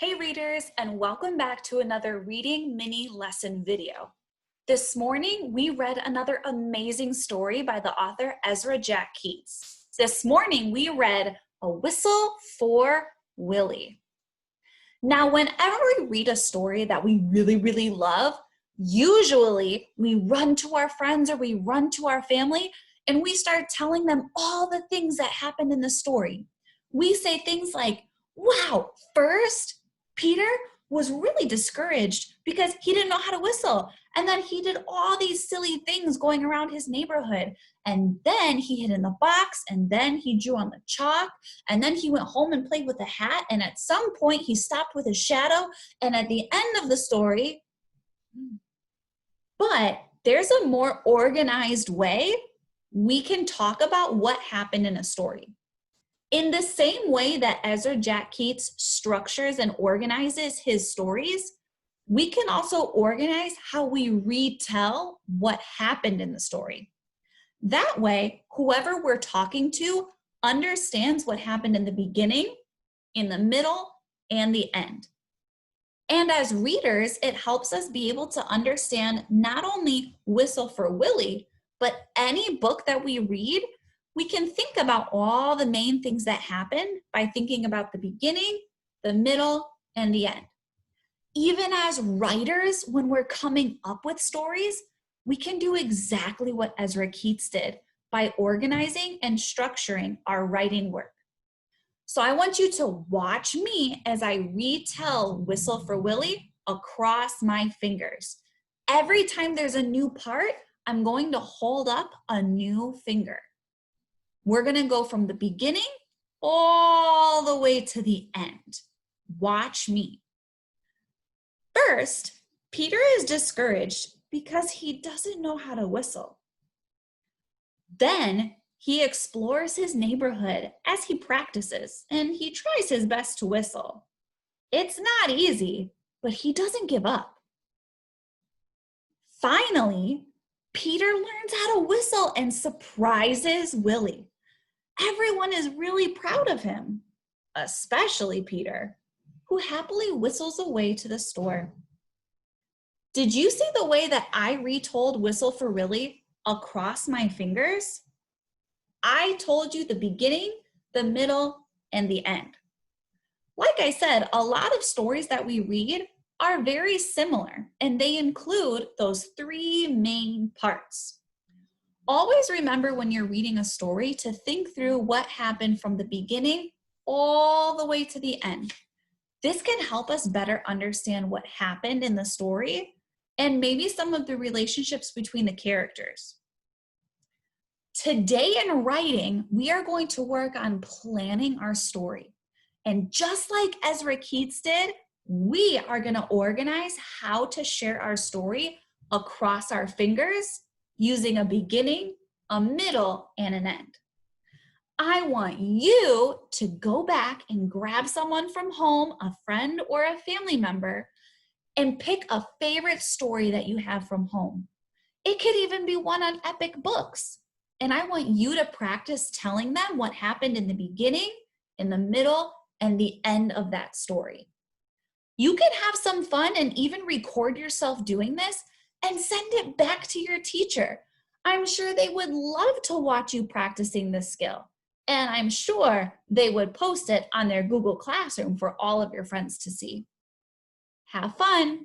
Hey readers, and welcome back to another reading mini lesson video. This morning, we read another amazing story by the author Ezra Jack Keats. This morning, we read A Whistle for Willie. Now, whenever we read a story that we really love, usually we run to our friends or we run to our family and we start telling them all the things that happened in the story. We say things like, wow, first, Peter was really discouraged because he didn't know how to whistle. And then he did all these silly things going around his neighborhood. And then he hid in the box, and then he drew on the chalk, and then he went home and played with a hat. And at some point he stopped with his shadow. And at the end of the story, but there's a more organized way we can talk about what happened in a story. In the same way that Ezra Jack Keats structures and organizes his stories, we can also organize how we retell what happened in the story. That way, whoever we're talking to understands what happened in the beginning, in the middle, and the end. And as readers, it helps us be able to understand not only Whistle for Willie, but any book that we read. We can think about all the main things that happen by thinking about the beginning, the middle, and the end. Even as writers, when we're coming up with stories, we can do exactly what Ezra Keats did by organizing and structuring our writing work. So I want you to watch me as I retell Whistle for Willie across my fingers. Every time there's a new part, I'm going to hold up a new finger. We're going to go from the beginning all the way to the end. Watch me. First, Peter is discouraged because he doesn't know how to whistle. Then he explores his neighborhood as he practices, and he tries his best to whistle. It's not easy, but he doesn't give up. Finally, Peter learns how to whistle and surprises Willie. Everyone is really proud of him, especially Peter, who happily whistles away to the store. Did you see the way that I retold Whistle for Willie across my fingers? I told you the beginning, the middle, and the end. Like I said, a lot of stories that we read are very similar, and they include those three main parts. Always remember when you're reading a story to think through what happened from the beginning all the way to the end. This can help us better understand what happened in the story and maybe some of the relationships between the characters. Today in writing, we are going to work on planning our story. And just like Ezra Keats did, we are going to organize how to share our story across our fingers using a beginning, a middle, and an end. I want you to go back and grab someone from home, a friend or a family member, and pick a favorite story that you have from home. It could even be one on epic books. And I want you to practice telling them what happened in the beginning, in the middle, and the end of that story. You can have some fun and even record yourself doing this and send it back to your teacher. I'm sure they would love to watch you practicing this skill. And I'm sure they would post it on their Google Classroom for all of your friends to see. Have fun!